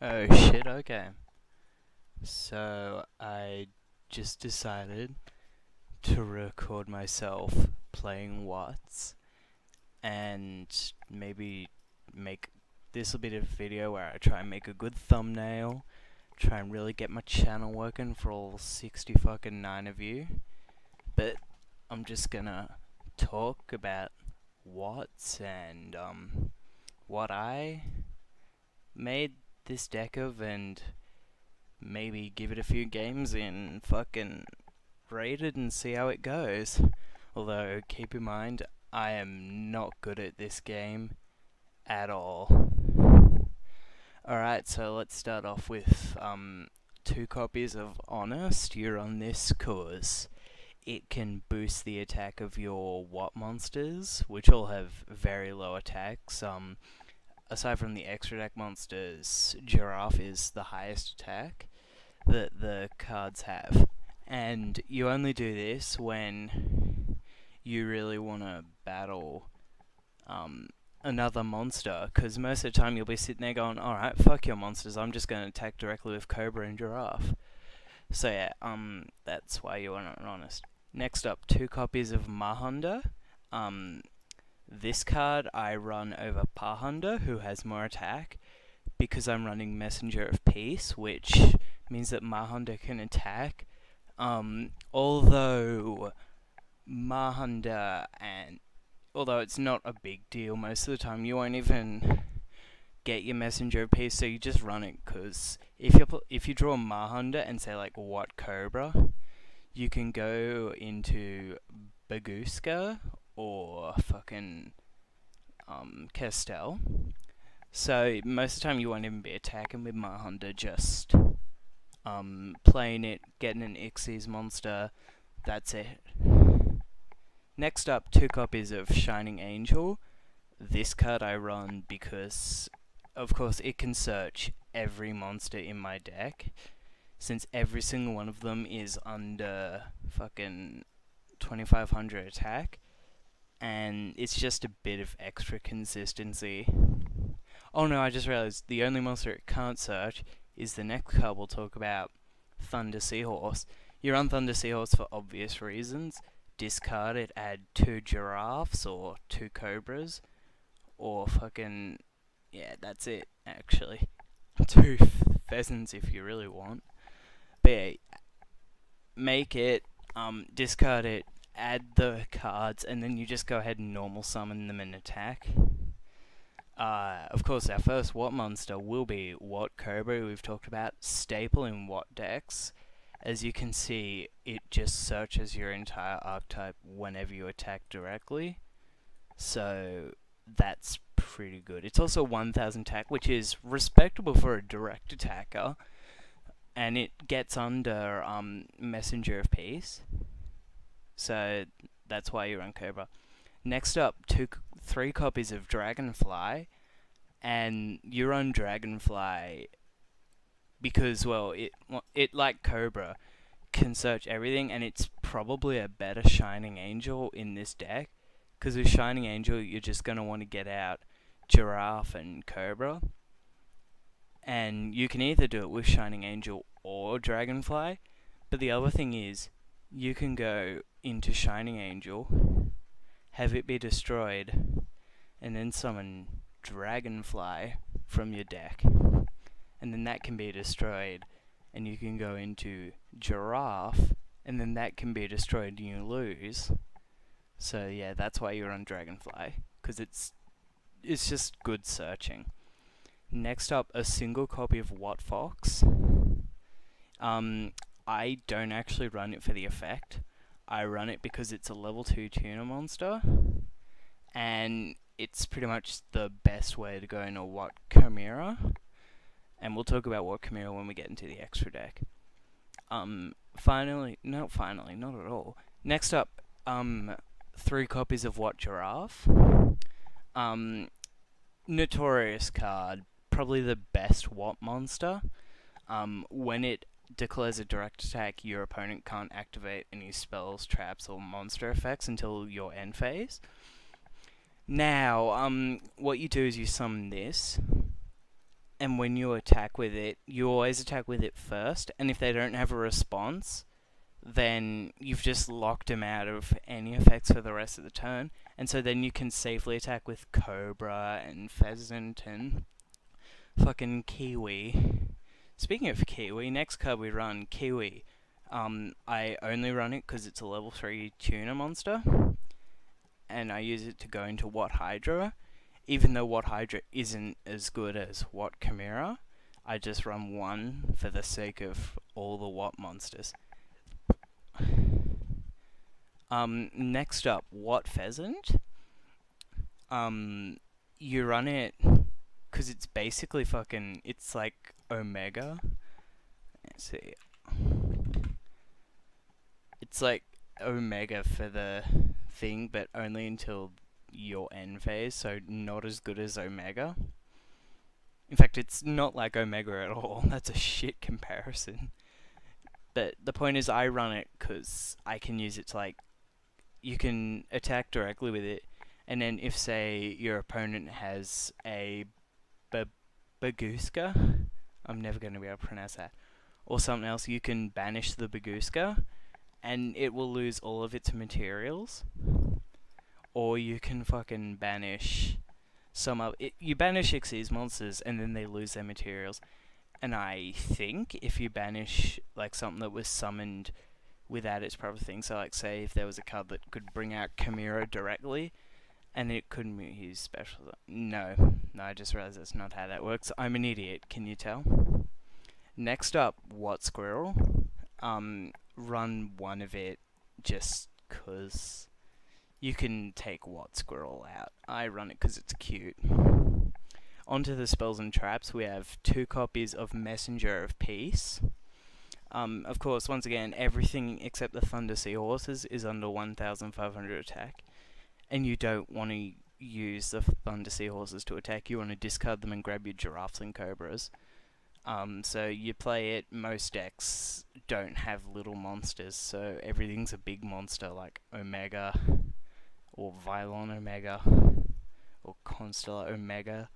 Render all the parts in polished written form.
Oh shit, okay. So I just decided to record myself playing Watts and maybe make this a bit of video where I try and make a good thumbnail, try and really get my channel working for all 60 fucking 9 of you. But I'm just gonna talk about Watts and what I made this deck of and maybe give it a few games and fucking rate it and see how it goes. Although, keep in mind, I am not good at this game at all. Alright, so let's start off with 2 copies of Honest. You're on this cause it can boost the attack of your Watt monsters, which all have very low attacks. Aside from the extra deck monsters, Giraffe is the highest attack that the cards have. And you only do this when you really want to battle another monster, because most of the time you'll be sitting there going, alright, fuck your monsters, I'm just going to attack directly with Cobra and Giraffe. So yeah, that's why you want it honest. Next up, 2 copies of Mahunda. This card I run over Pahunda, who has more attack, because I'm running Messenger of Peace, which means that Mahunda can attack. Although Mahunda and although it's not a big deal most of the time, you won't even get your Messenger of Peace, so you just run it. Because if you draw Mahunda and say like what Cobra, you can go into Baguska or fucking Kestel. So most of the time you won't even be attacking with Mahunda, just playing it, getting an Ixies monster, that's it. Next up, 2 copies of Shining Angel. This card I run because, of course, it can search every monster in my deck, since every single one of them is under fucking 2500 attack, and it's just a bit of extra consistency. Oh no, I just realized the only monster it can't search is the next card we'll talk about, Thunder Seahorse. You run Thunder Seahorse for obvious reasons. Discard it, add 2 giraffes or 2 cobras, or fucking, yeah, that's it, actually. 2 pheasants if you really want. But yeah, make it, discard it, add the cards, and then you just go ahead and normal summon them and attack. Of course, our first Watt monster will be Watt Cobra, we've talked about, staple in Watt decks. As you can see, it just searches your entire archetype whenever you attack directly. So that's pretty good. It's also 1000 attack, which is respectable for a direct attacker. And it gets under Messenger of Peace. So that's why you run Cobra. Next up, 3 copies of Dragonfly. And you run Dragonfly because, well, it like Cobra can search everything, and it's probably a better Shining Angel in this deck, because with Shining Angel you're just going to want to get out Giraffe and Cobra, and you can either do it with Shining Angel or Dragonfly, but the other thing is you can go into Shining Angel, have it be destroyed, and then summon Dragonfly from your deck, and then that can be destroyed, and you can go into Giraffe, and then that can be destroyed and you lose. So yeah, that's why you're on Dragonfly, because it's just good searching. Next up, a single copy of Watt Fox. I don't actually run it for the effect. I run it because it's a level 2 tuner monster, and it's pretty much the best way to go in a Watt Chimera. And we'll talk about Watt Chimera when we get into the extra deck. Not at all. Next up, 3 copies of Watt Giraffe. Notorious card, probably the best Watt monster. When it declares a direct attack, your opponent can't activate any spells, traps, or monster effects until your end phase. Now, what you do is you summon this, and when you attack with it, you always attack with it first, and if they don't have a response, then you've just locked them out of any effects for the rest of the turn, and so then you can safely attack with Cobra and Pheasant and fucking Kiwi. Speaking of Kiwi, next card we run, Kiwi. I only run it because it's a level 3 tuner monster, and I use it to go into What Hydra. Even though What Hydra isn't as good as What Chimera, I just run one for the sake of all the What monsters. Next up, What Pheasant. You run it because it's basically fucking, it's like Omega. Let's see. It's like Omega for the thing, but only until your end phase, so not as good as Omega. In fact, it's not like Omega at all. That's a shit comparison. But the point is, I run it because I can use it to, like, you can attack directly with it, and then if, say, your opponent has a Baguska, I'm never going to be able to pronounce that, or something else, you can banish the Baguska, and it will lose all of its materials. Or you can fucking banish some of it. You banish Xyz monsters, and then they lose their materials. And I think if you banish like something that was summoned without its proper thing, so like say if there was a card that could bring out Chimera directly, and it couldn't use special. No, I just realized that's not how that works. I'm an idiot. Can you tell? Next up, What Squirrel. Run one of it just 'cause you can take What Squirrel out. I run it 'cause it's cute. Onto the spells and traps, we have 2 copies of Messenger of Peace. Of course, once again, everything except the Thunder Seahorses is under 1,500 attack, and you don't want to use the Thunder Seahorses to attack. You want to discard them and grab your Giraffes and Cobras. So you play it, most decks don't have little monsters, so everything's a big monster like Omega, or Vylon Omega, or Constellar Omega,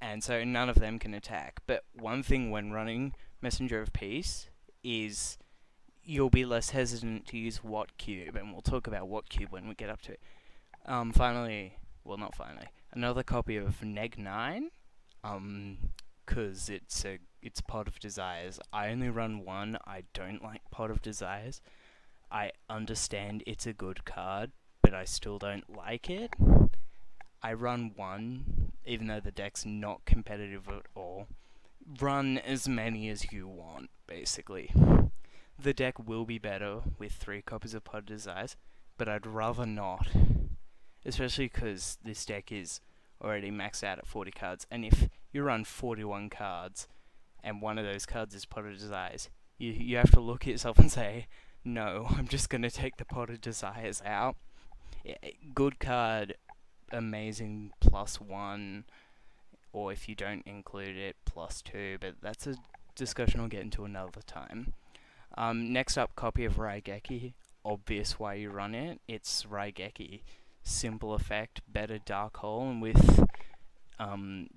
and so none of them can attack. But one thing when running Messenger of Peace is you'll be less hesitant to use What Cube, and we'll talk about What Cube when we get up to it. Not finally, another copy of Neg 9, because it's Pot of Desires. I only run one. I don't like Pot of Desires. I understand it's a good card, but I still don't like it. I run one, even though the deck's not competitive at all. Run as many as you want, basically. The deck will be better with 3 copies of Pot of Desires, but I'd rather not. Especially because this deck is already maxed out at 40 cards, and if you run 41 cards, and one of those cards is Pot of Desires, you have to look at yourself and say, no, I'm just going to take the Pot of Desires out. Good card, amazing, +1, or if you don't include it, +2, but that's a discussion we'll get into another time. Next up, copy of Raigeki. Obvious why you run it. It's Raigeki. Simple effect, better Dark Hole, and with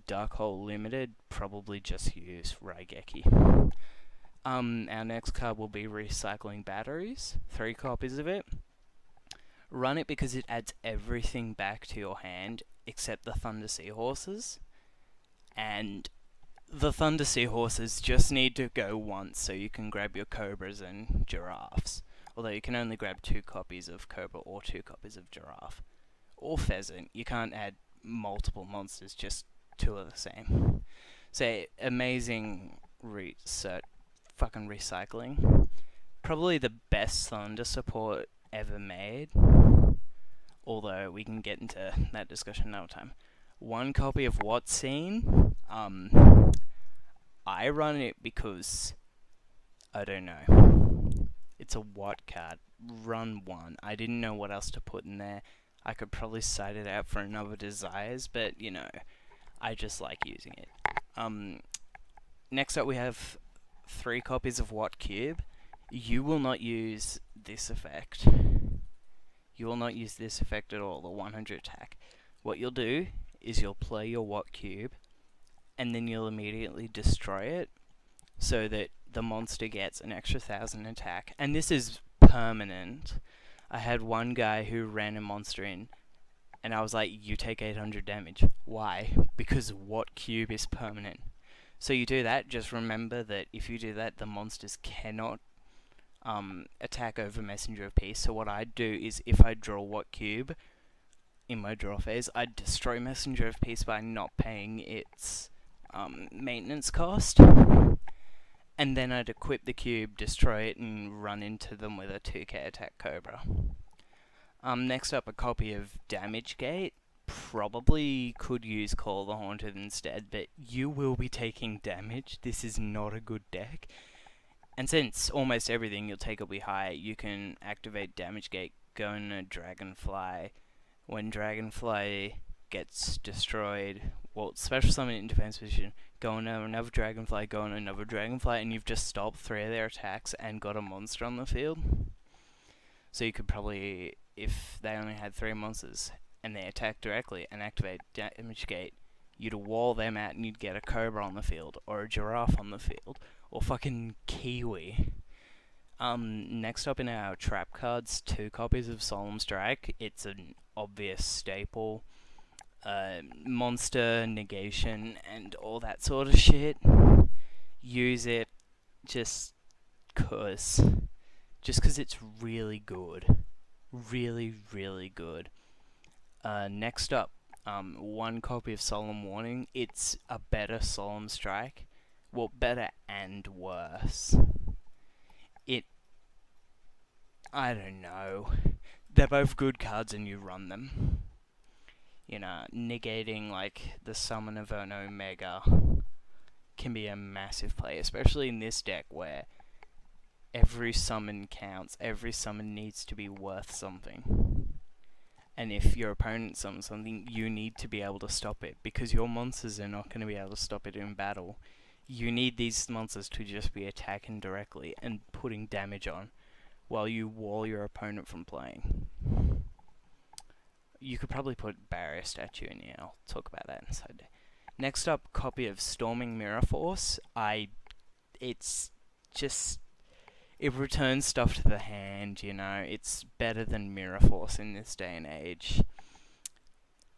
Dark Hole limited, probably just use Raigeki. Our next card will be Recycling Batteries. 3 copies of it. Run it because it adds everything back to your hand except the Thunder Seahorses. And the Thunder Seahorses just need to go once so you can grab your Cobras and Giraffes. Although you can only grab 2 copies of Cobra or 2 copies of Giraffe. Or Pheasant. You can't add multiple monsters, just 2 of the same. So, amazing fucking recycling. Probably the best Thunder support ever made. Although we can get into that discussion another time. 1 copy of What Scene. I run it because I don't know. It's a What card. Run 1. I didn't know what else to put in there. I could probably cite it out for another Desires, but you know, I just like using it. Next up we have 3 copies of What Cube. You will not use this effect. You will not use this effect at all, the 100 attack. What you'll do is you'll play your What Cube, and then you'll immediately destroy it, so that the monster gets an extra 1,000 attack. And this is permanent. I had one guy who ran a monster in, and I was like, you take 800 damage. Why? Because what cube is permanent? So you do that, just remember that if you do that, the monsters cannot attack over Messenger of Peace. So what I'd do is, if I draw what cube in my draw phase, I'd destroy Messenger of Peace by not paying its maintenance cost. And then I'd equip the cube, destroy it, and run into them with a 2k attack Cobra. Next up, a copy of Damage Gate. Probably could use Call the Haunted instead, but you will be taking damage. This is not a good deck. And since almost everything you'll take will be high, you can activate Damage Gate, go in a Dragonfly. When Dragonfly gets destroyed, well, special summon it in defense position, go on another Dragonfly, go on another Dragonfly, and you've just stopped 3 of their attacks and got a monster on the field. So you could probably, if they only had 3 monsters and they attack directly and activate Damage Gate, you'd wall them out and you'd get a Cobra on the field, or a Giraffe on the field, or fucking Kiwi. Next up in our trap cards, 2 copies of Solemn Strike. It's an obvious staple. Monster, negation, and all that sort of shit. Use it just cause it's really good. Really, really good. Next up, 1 copy of Solemn Warning. It's a better Solemn Strike. Well, better and worse. I don't know. They're both good cards and you run them. You know, negating like the summon of an Omega can be a massive play, especially in this deck where every summon counts, every summon needs to be worth something. And if your opponent summons something, you need to be able to stop it, because your monsters are not going to be able to stop it in battle. You need these monsters to just be attacking directly and putting damage on, while you wall your opponent from playing. You could probably put Barrier Statue in here, I'll talk about that inside. Next up, copy of Storming Mirror Force. It returns stuff to the hand, you know, it's better than Mirror Force in this day and age.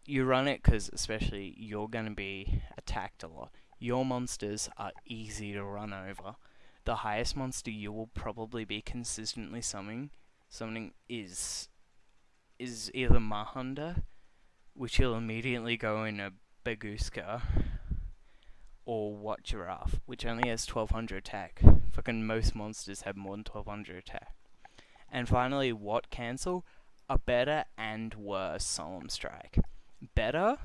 You run it because especially you're going to be attacked a lot. Your monsters are easy to run over. The highest monster you will probably be consistently summoning is either Mahunda, which you'll immediately go in a Baguska, or What Giraffe, which only has 1200 attack. Fucking most monsters have more than 1200 attack. And finally, What Cancel, a better and worse Solemn Strike. Better,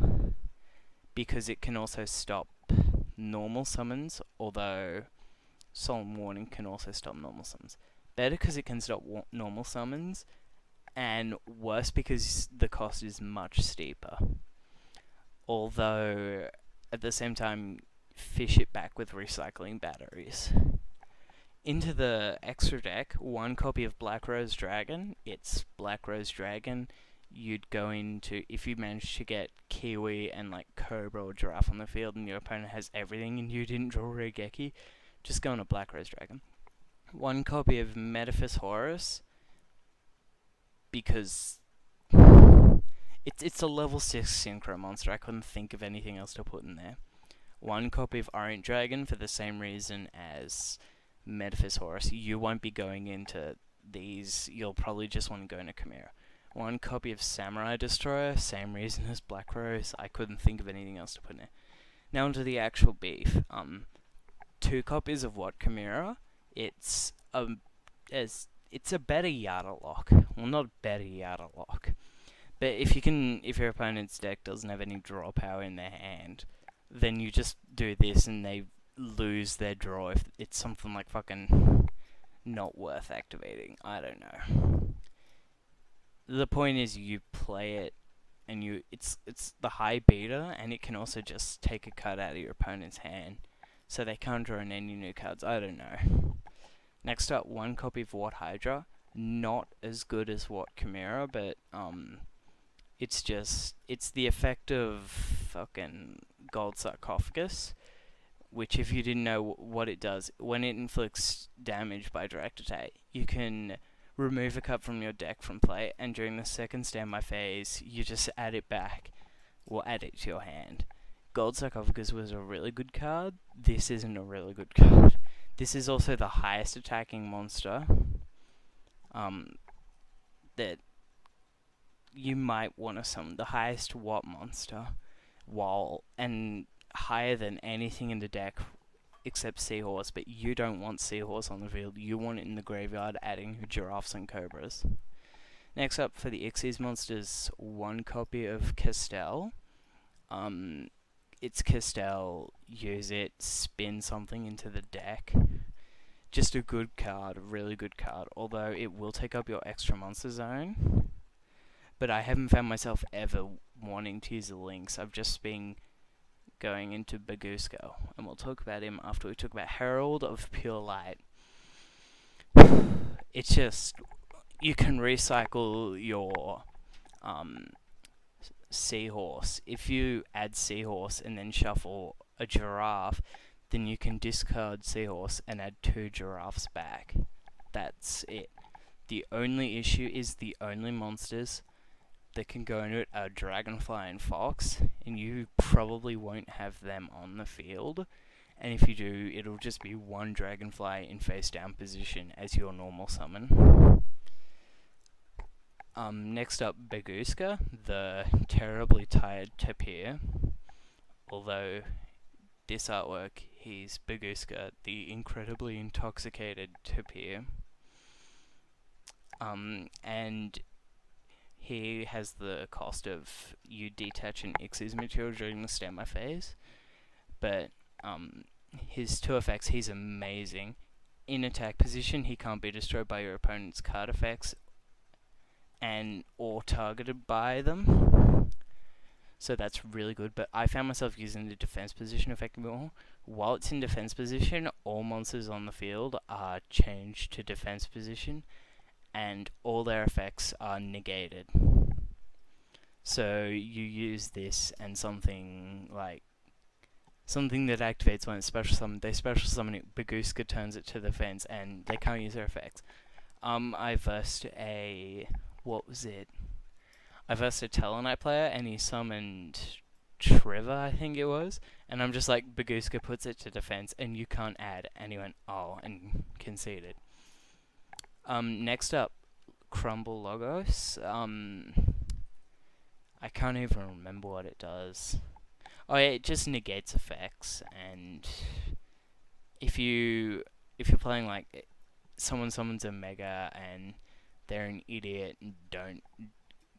because it can also stop normal summons, although Solemn Warning can also stop normal summons. Better because it can stop normal summons, and worse because the cost is much steeper. Although, at the same time, fish it back with recycling batteries. Into the extra deck, 1 copy of Black Rose Dragon. It's Black Rose Dragon. You'd go into, if you manage to get Kiwi and like Cobra or Giraffe on the field and your opponent has everything and you didn't draw Regeki, just go on a Black Rose Dragon. 1 copy of Metaphys Horus, because it's a level 6 Synchro monster. I couldn't think of anything else to put in there. 1 copy of Orient Dragon for the same reason as Metaphys Horus. You won't be going into these, you'll probably just want to go into Chimera. 1 copy of Samurai Destroyer, same reason as Black Rose. I couldn't think of anything else to put in there. Now onto the actual beef. 2 copies of What Chimera. It's a better Yada lock. Well, not better Yada lock, but if your opponent's deck doesn't have any draw power in their hand, then you just do this and they lose their draw if it's something like fucking not worth activating. I don't know. The point is you play it and it's the high beta, and it can also just take a cut out of your opponent's hand, so they can't draw in any new cards. I don't know. Next up, 1 copy of What Hydra. Not as good as What Chimera, but it's the effect of fucking Gold Sarcophagus. which if you didn't know what it does, when it inflicts damage by direct attack, you can remove a card from your deck from play, and during the second standby phase, you just add it back, or add it to your hand. Gold Sarcophagus was a really good card. This isn't a really good card. This is also the highest attacking monster that you might want to summon. The highest what monster, and higher than anything in the deck except Seahorse, but you don't want Seahorse on the field. You want it in the graveyard, adding Giraffes and Cobras. Next up for the Xyz monsters, one copy of Castell. It's Castell, use it, spin something into the deck. Just a good card, a really good card, although it will take up your extra monster zone. But I haven't found myself ever wanting to use the links. I've just been going into Baguska, and we'll talk about him after we talk about Herald of Pure Light. It's just, you can recycle your Seahorse. If you add Seahorse and then shuffle a Giraffe, then you can discard Seahorse and add 2 Giraffes back. That's it. The only issue is the only monsters that can go into it are Dragonfly and Fox, and you probably won't have them on the field. And if you do, it'll just be 1 Dragonfly in face down position as your normal summon. Next up, Baguska, the terribly tired tapir. Although this artwork, he's Baguska, the incredibly intoxicated tapir. And he has the cost of you detach an Xyz material during the standby phase. But his 2 effects, he's amazing. In attack position, he can't be destroyed by your opponent's card effects or targeted by them. So that's really good, but I found myself using the defense position effect more. While it's in defense position, all monsters on the field are changed to defense position, and all their effects are negated. So you use this, and something that activates when it's special summoned, they special summon it, Baguska turns it to defense, and they can't use their effects. I versed a Tellarknight player, and he summoned Trevor, I think it was, and I'm just like, Baguska puts it to defense, and you can't add, and he went, oh, and conceded. Next up, Crumble Logos. I can't even remember what it does. Oh yeah, it just negates effects, and if you're playing like, someone summons a Mega, and they're an idiot and don't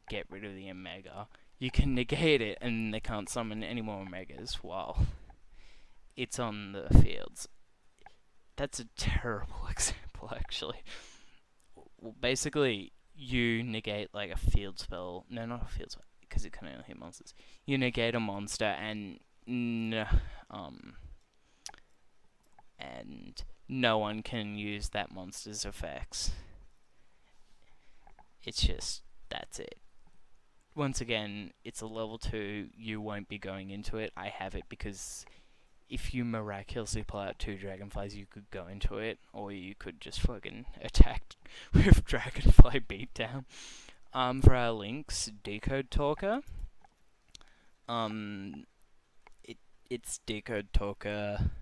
get rid of the Omega, you can negate it and they can't summon any more Omegas while it's on the fields. That's a terrible example, actually. Well, basically, you negate like a field spell. No, not a field spell, because it can only hit monsters. You negate a monster and no one can use that monster's effects. It's just, that's it. Once again, it's a level 2, you won't be going into it. I have it because if you miraculously pull out 2 Dragonflies, you could go into it, or you could just fucking attack with Dragonfly Beatdown. For our links, Decode Talker. It's Decode Talker.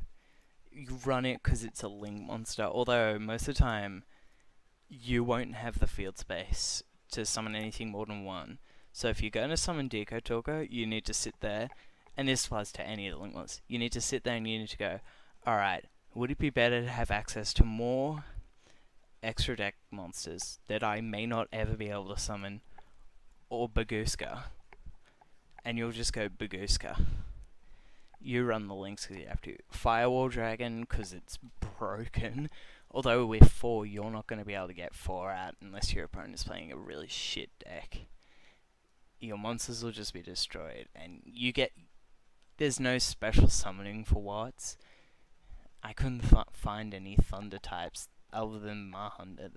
You run it because it's a link monster, although most of the time, you won't have the field space to summon anything more than 1. So if you're going to summon Decode Talker, you need to sit there, and this applies to any of the link ones. You need to sit there and you need to go, alright, would it be better to have access to more extra deck monsters that I may not ever be able to summon, or Baguska? And you'll just go Baguska. You run the links because you have to. Firewall Dragon, because it's broken. Although with 4, you're not going to be able to get 4 out unless your opponent is playing a really shit deck. Your monsters will just be destroyed, and there's no special summoning for Watts. I couldn't find any Thunder types other than Mahunter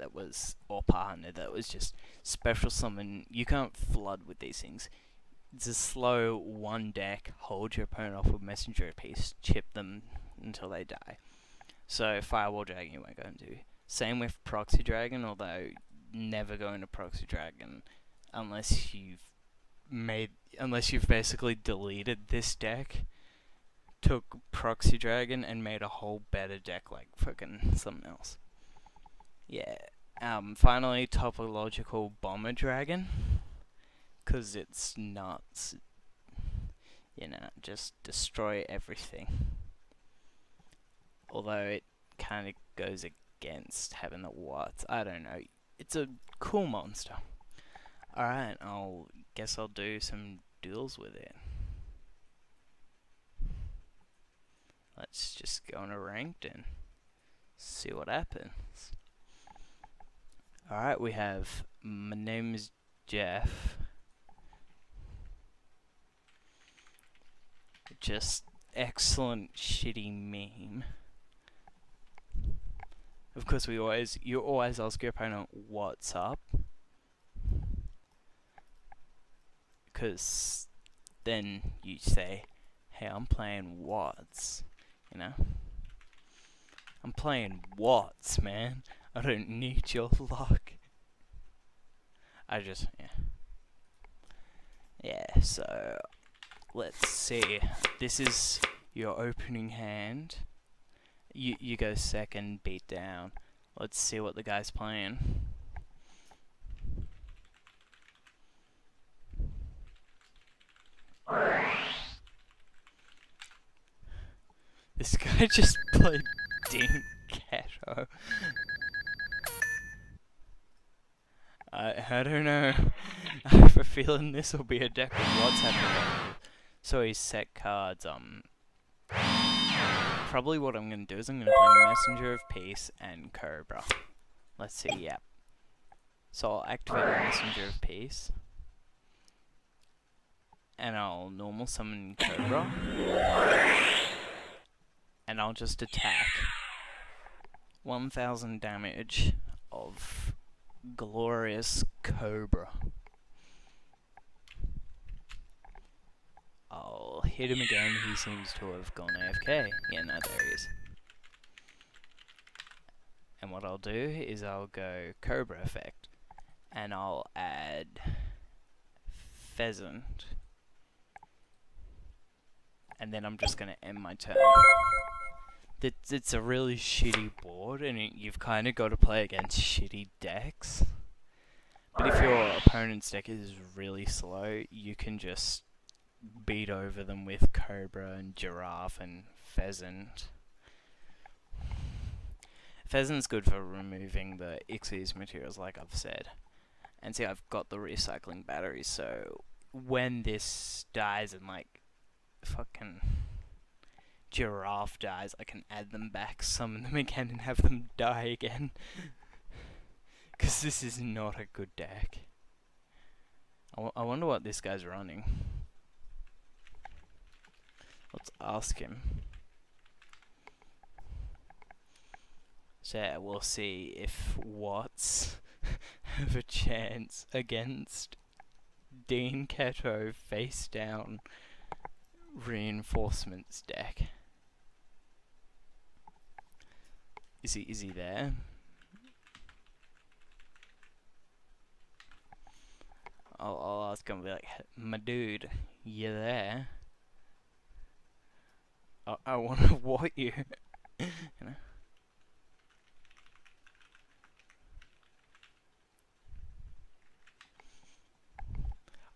or Pahunter that was just special summon. You can't flood with these things. It's a slow 1 deck, hold your opponent off with Messenger Piece, chip them, until they die. So Fireball Dragon you won't go into. Same with Proxy Dragon, although never go into Proxy Dragon unless you've basically deleted this deck, took Proxy Dragon and made a whole better deck like fucking something else. Yeah. Finally, Topological Bomber Dragon, cause it's nuts. You know, just destroy everything. Although it kind of goes against having the watts. I don't know. It's a cool monster. Alright, guess I'll do some duels with it. Let's just go on a ranked and see what happens. Alright, we have my name is Jeff. Just excellent shitty meme. Of course, you always ask your opponent what's up, because then you say, hey, I'm playing Watts, you know? I'm playing Watts, man. I don't need your luck. Yeah, so let's see. This is your opening hand. You go second, Beatdown. Let's see what the guy's playing. This guy just played Dean Cato. I don't know. I have a feeling this will be a deck with what's happening. So he's set cards. Probably what I'm gonna do is I'm gonna play Messenger of Peace and Cobra. Let's see. Yep. So I'll activate Messenger of Peace, and I'll normal summon Cobra, and I'll just attack. 1000 damage of glorious Cobra. I'll hit him again. He seems to have gone AFK. Yeah, no, there he is. And what I'll do is I'll go Cobra effect, and I'll add Pheasant, and then I'm just gonna end my turn. It's a really shitty board, and you've kind of got to play against shitty decks. But if your opponent's deck is really slow, you can just beat over them with Cobra and Giraffe and Pheasant. Pheasant's good for removing the Xyz materials, like I've said. And see, I've got the recycling batteries, so when this dies and like fucking Giraffe dies, I can add them back, summon them again, and have them die again. Because this is not a good deck. I wonder what this guy's running. Let's ask him. So yeah, we'll see if Watts have a chance against Dean Cato face down reinforcements deck. Is he there? I'll ask him, be like, my dude, you there? I wanna what you? You know?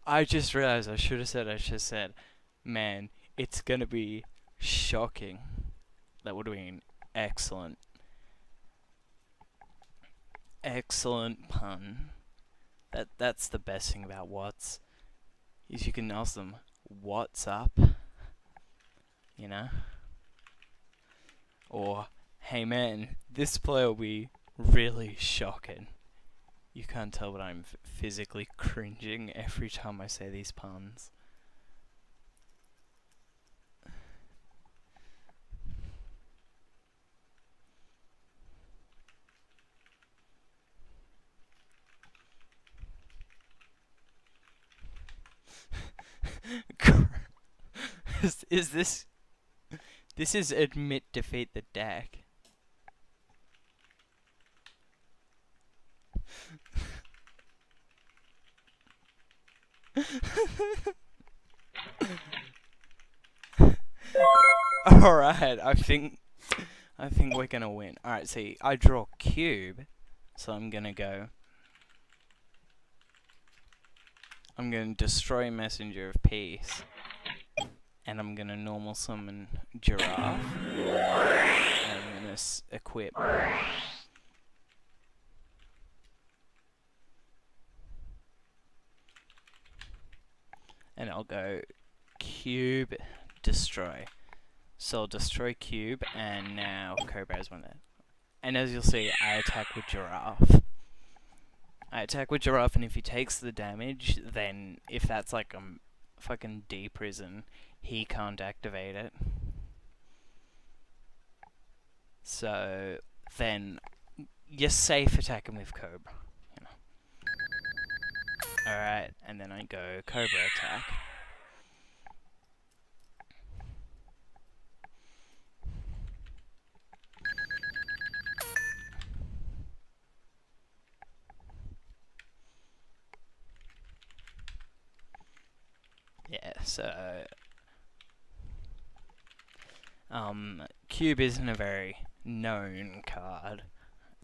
I just realized I should have said, man, it's gonna be shocking. That would have been excellent. Excellent pun. That's the best thing about Watts, is you can ask them, what's up? You know? Or, hey man, this play will be really shocking. You can't tell, but I'm physically cringing every time I say these puns. is this This is admit defeat the deck. Alright, I think we're gonna win. Alright, see, I draw cube, so I'm gonna destroy Messenger of Peace, and I'm gonna normal summon Giraffe, and I'm gonna equip. And I'll go cube, destroy. So I'll destroy cube, and now Cobra has one there. And as you'll see, I attack with Giraffe. And if he takes the damage, then if that's like a fucking D prison, he can't activate it. So then you're safe attacking with Cobra. You know. Alright, and then I go Cobra attack. Yeah, so cube isn't a very known card,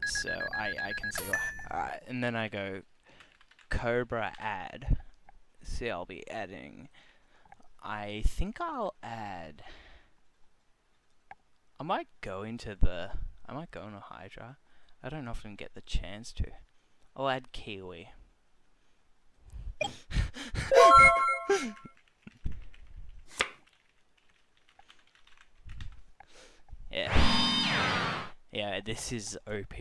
so I can see why. Alright, and then I go Cobra add. See, I'll be adding. I think I'll add. I might go into Hydra. I don't often get the chance to. I'll add Kiwi. Yeah, this is OP.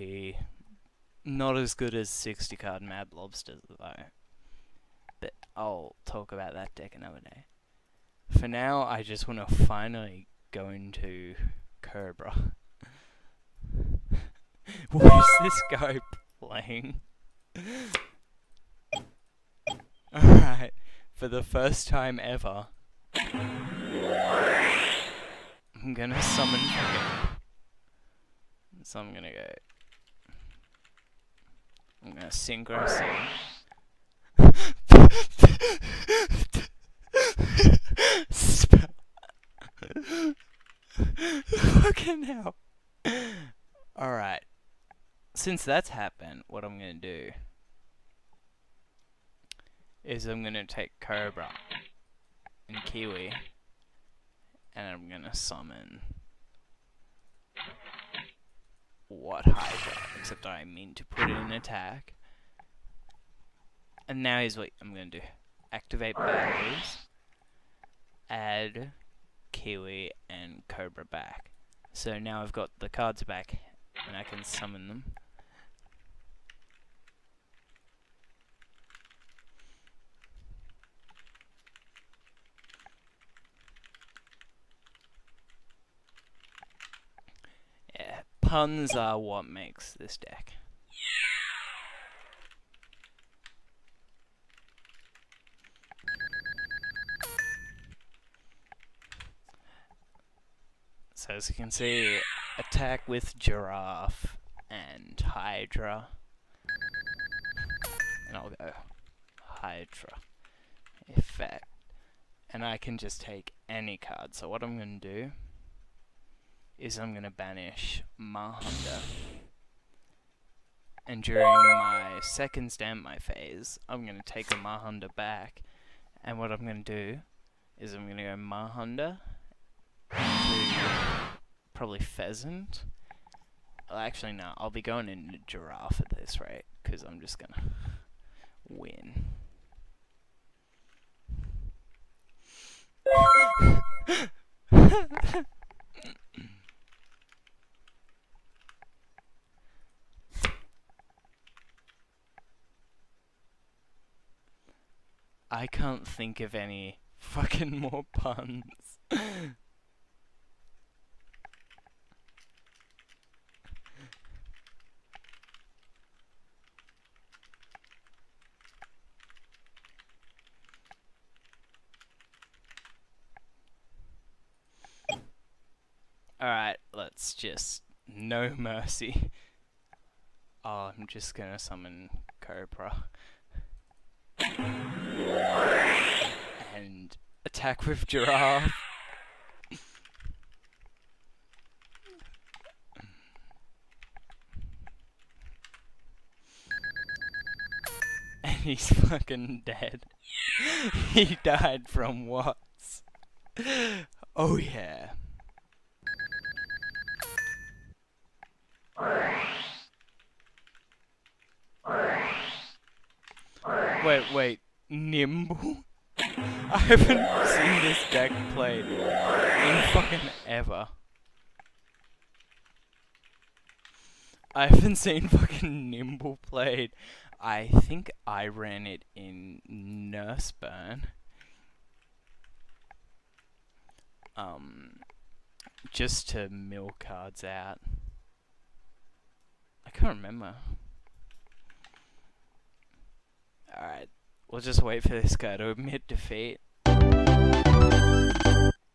Not as good as 60 card Mad Lobsters though. But I'll talk about that deck another day. For now, I just want to finally go into Cobra. What is this guy playing? Alright, for the first time ever, I'm gonna summon him. So I'm gonna synchro sing. Fucking hell. Alright. Since that's happened, what I'm gonna do is I'm gonna take Cobra and Kiwi, and I'm gonna summon Hydra, except I mean to put it in attack. And now here's what I'm gonna do. Activate batteries, add Kiwi and Cobra back. So now I've got the cards back and I can summon them. Yeah, puns are what makes this deck. So as you can see, attack with Giraffe and Hydra. And I'll go Hydra effect. And I can just take any card. So what I'm going to do is I'm going to banish Mahunda. And during my second standby phase, I'm going to take a Mahunda back. And what I'm going to do is I'm going to go Mahunda into probably Pheasant. Well, actually, no, I'll be going into Giraffe at this rate, because I'm just going to win. I can't think of any fucking more puns. let's just no mercy. Oh, I'm just gonna summon Cobra. And attack with Giraffe. And he's fucking dead. He died from what? Oh yeah. Wait, Nimble? I haven't seen this deck played in fucking ever. I haven't seen fucking Nimble played. I think I ran it in Nurseburn. Just to mill cards out. I can't remember. Alright, we'll just wait for this guy to admit defeat.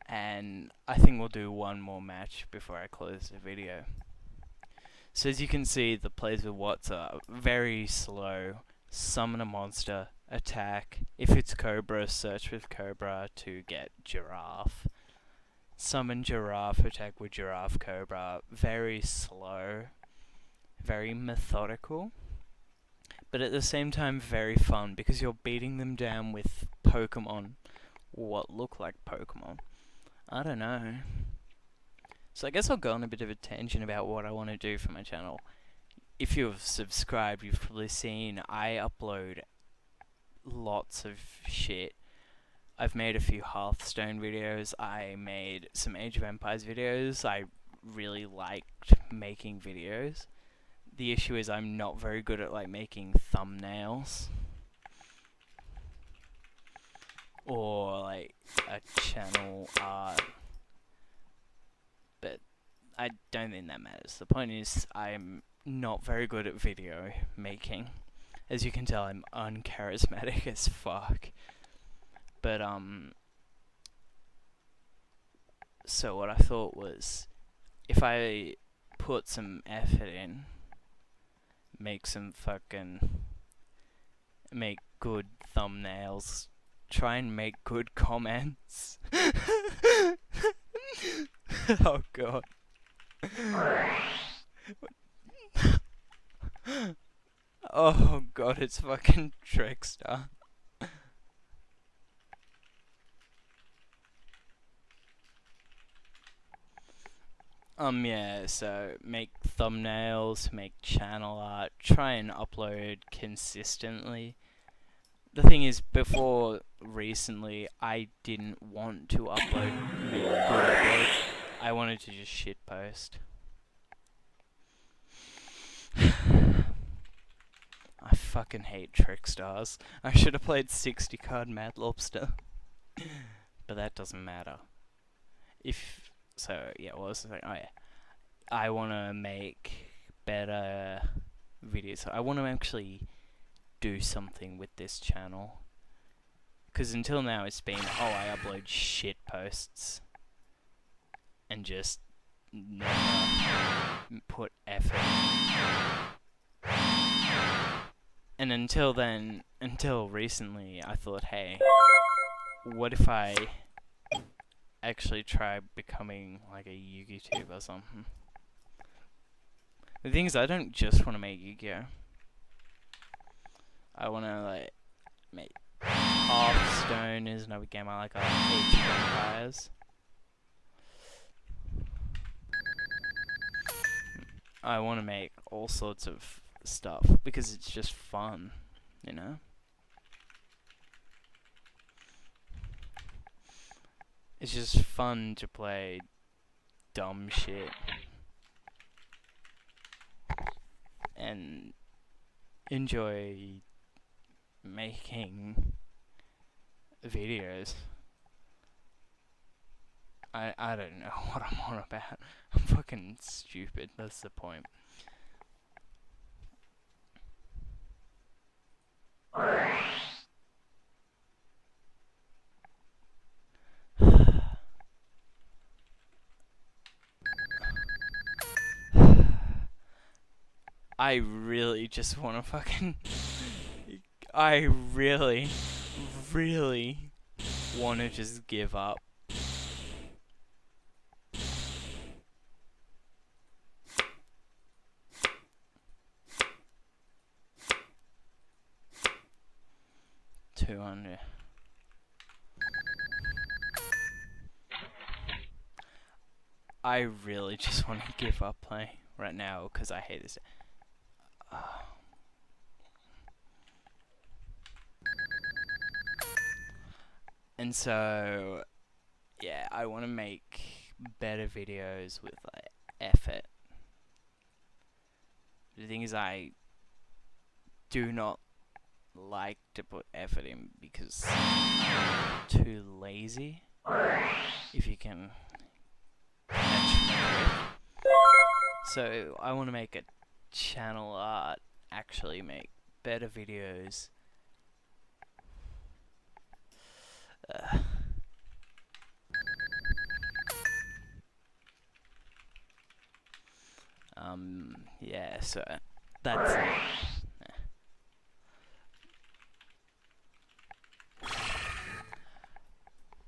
And I think we'll do one more match before I close the video. So as you can see, the plays with Watts are very slow. Summon a monster, attack. If it's Cobra, search with Cobra to get Giraffe. Summon Giraffe, attack with Giraffe, Cobra. Very slow. Very methodical. But at the same time very fun, because you're beating them down with Pokemon. What look like Pokemon. I don't know. So I guess I'll go on a bit of a tangent about what I want to do for my channel. If you've subscribed, you've probably seen I upload lots of shit. I've made a few Hearthstone videos, I made some Age of Empires videos. I really liked making videos. The issue is I'm not very good at like making thumbnails. Or like a channel art. But I don't think that matters. The point is I'm not very good at video making. As you can tell, I'm uncharismatic as fuck. But so what I thought was, if I put some effort in, make good thumbnails, try and make good comments. Oh god. Oh god, it's fucking Trickster. Yeah, so make thumbnails, make channel art, try and upload consistently. The thing is, before recently, I didn't want to make good uploads. I wanted to just shitpost. I fucking hate Trickstars. I should have played 60 card Mad Lobster. But that doesn't matter. So, yeah, what was the thing? Oh, yeah. I want to make better videos. I want to actually do something with this channel. Because until now it's been, oh, I upload shit posts. And just never put effort. And until recently, I thought, hey, what if I actually try becoming like a Yu-Gi-Tube or something? The thing is, I don't just want to make Yu-Gi-Oh! I want to like make Hearthstone is another game I like. I like Age of Empires. I want to make all sorts of stuff because it's just fun, you know? It's just fun to play dumb shit and enjoy making videos. I don't know what I'm on about. I'm fucking stupid, that's the point. I really just want to fucking... I really, really want to just give up. $200. I really just want to give up playing right now because I hate this. And so, yeah, I want to make better videos with like effort. The thing is, I do not like to put effort in because I'm too lazy. If you can catch me. So I want to make a channel art, actually make better videos. Yeah, so that's it.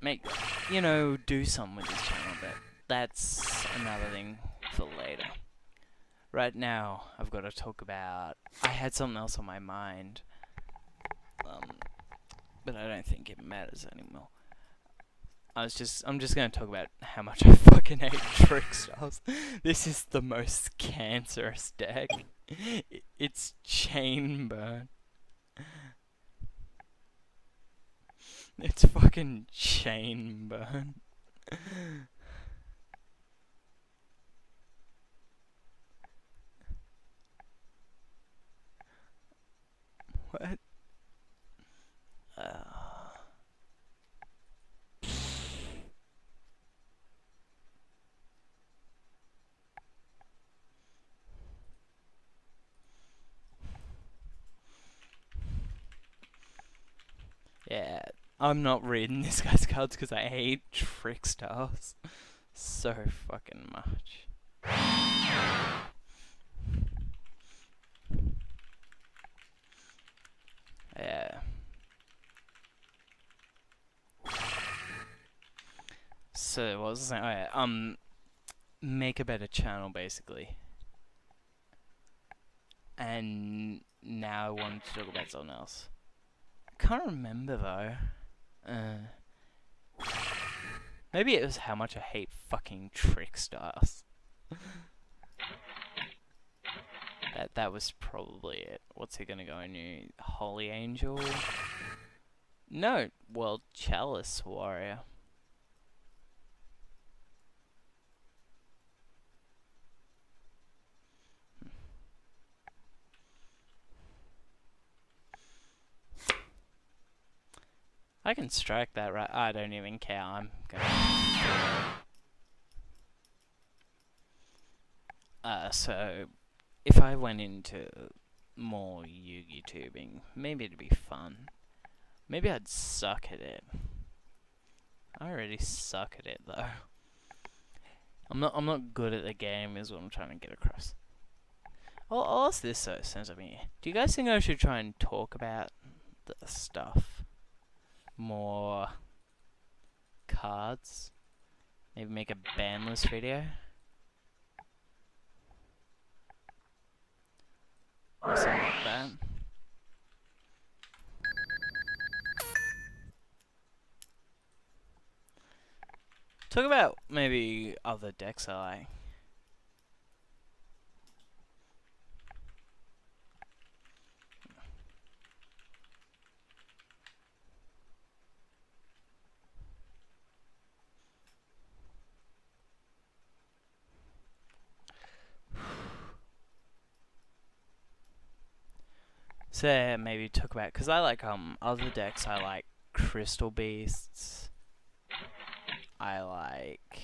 Make, you know, do something with this channel, but that's another thing for later. Right now, I've got to talk about, I had something else on my mind, but I don't think it matters anymore. I'm just going to talk about how much I fucking hate trick styles. This is the most cancerous deck. It's chain burn. It's fucking chain burn. What? Yeah, I'm not reading this guy's cards because I hate trick styles so fucking much. Yeah. So what was I saying? Oh, yeah. Make a better channel basically. And now I wanted to talk about something else. I can't remember though. Maybe it was how much I hate fucking trick styles. That was probably it. What's he gonna go into? Holy Angel? No, well, Chalice Warrior. I can strike that right. I don't even care. I'm gonna. So if I went into more Yu-Gi tubing, maybe it'd be fun. Maybe I'd suck at it. I already suck at it though. I'm not good at the game is what I'm trying to get across. I'll ask this though, since I'm here. Do you guys think I should try and talk about the stuff? More cards? Maybe make a banless video? Or something like that. Talk about maybe other decks I like. So maybe talk about, because I like other decks. I like Crystal Beasts. I like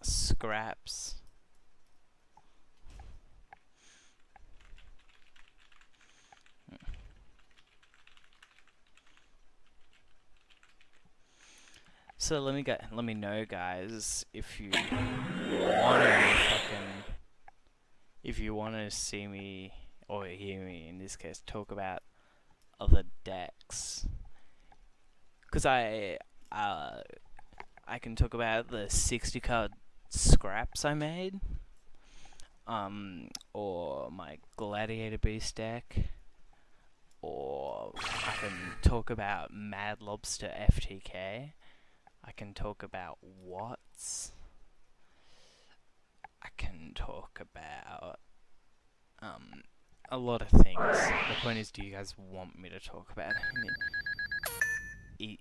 Scraps. So let me know, guys, if you want to fucking if you want to see me, or hear me in this case, talk about other decks, because I can talk about the 60 card scraps I made, or my Gladiator Beast deck, or I can talk about Mad Lobster FTK. I can talk about Watts. I can talk about a lot of things. The point is, do you guys want me to talk about it?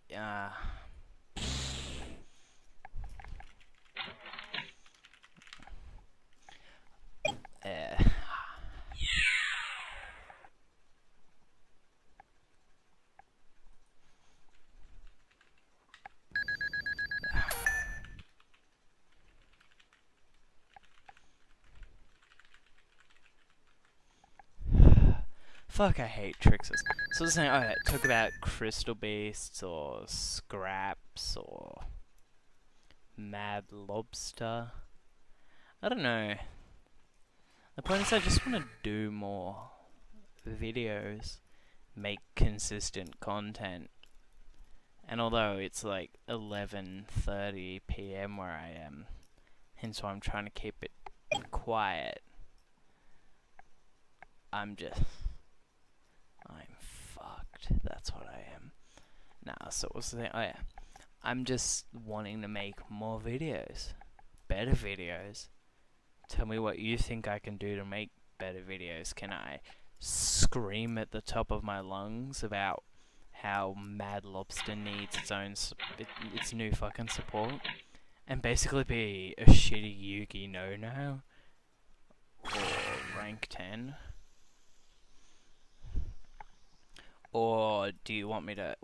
Fuck, I hate Trixers. So I was saying, okay, talk about Crystal Beasts, or Scraps, or Mad Lobster. I don't know. The point is, I just want to do more videos, make consistent content. And although it's like 11:30 PM where I am, hence why I'm trying to keep it quiet, I'm fucked. That's what I am. Nah, so what's the thing? Oh yeah. I'm just wanting to make more videos. Better videos. Tell me what you think I can do to make better videos. Can I scream at the top of my lungs about how Mad Lobster needs its new fucking support? And basically be a shitty Yugi no-no? Or rank 10? Or what do you want me to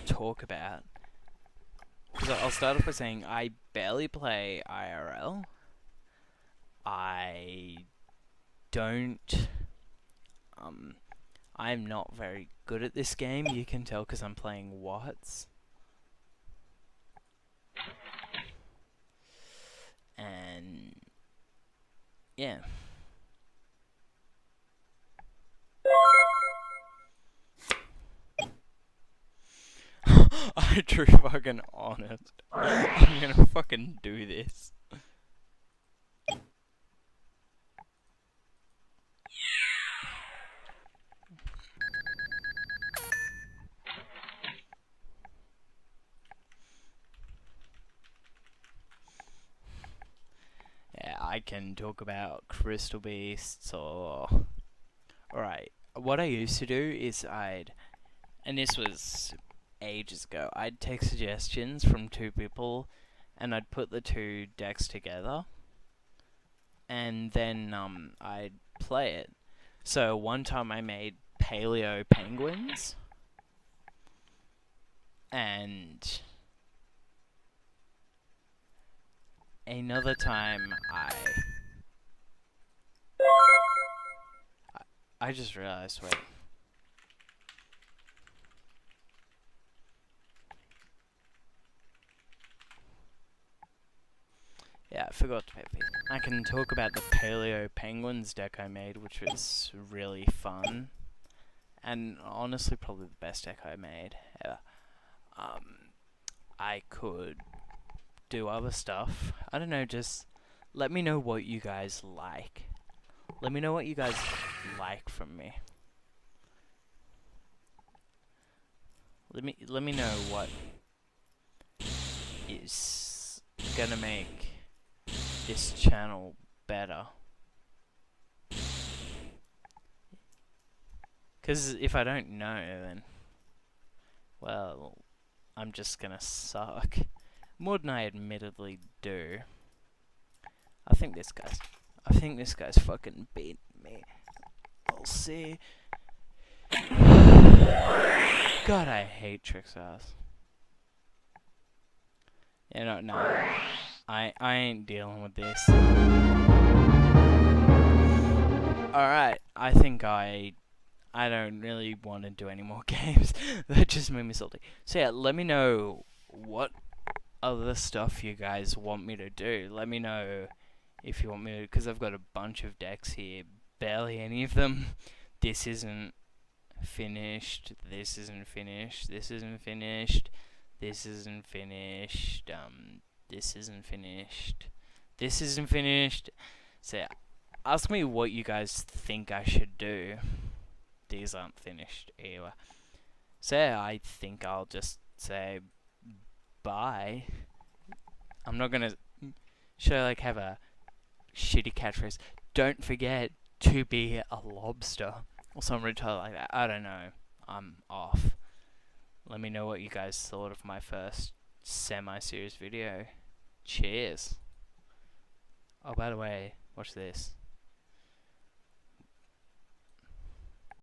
talk about? Because I'll start off by saying I barely play IRL. I'm not very good at this game. You can tell because I'm playing Watts. And yeah. I drew fucking honest. I'm gonna fucking do this. Yeah, I can talk about Crystal Beasts or... Alright, what I used to do is and this was ages ago, I'd take suggestions from two people and I'd put the two decks together and then I'd play it. So one time I made Paleo Penguins, and another time I just realized, wait. Yeah, I forgot to pay these. I can talk about the Paleo Penguins deck I made, which was really fun. And honestly, probably the best deck I made ever. I could do other stuff. I don't know, just let me know what you guys like. Let me know what you guys like from me. Let me know what is gonna make this channel better. Because if I don't know, then, well, I'm just gonna suck. More than I admittedly do. I think this guy's fucking beat me. I'll see. God, I hate Trixars. Yeah, no. I ain't dealing with this. Alright, I think I don't really want to do any more games. That just made me salty. So yeah, let me know what other stuff you guys want me to do. Let me know if you want me to, because I've got a bunch of decks here, barely any of them. This isn't finished, this isn't finished, this isn't finished, this isn't finished, this isn't finished, this isn't finished. So ask me what you guys think I should do. These aren't finished either. So I think I'll just say bye. I'm not gonna have a shitty catchphrase. Don't forget to be a lobster or something retarded like that. I don't know. I'm off. Let me know what you guys thought of my first semi-serious video. Cheers. Oh, by the way, watch this.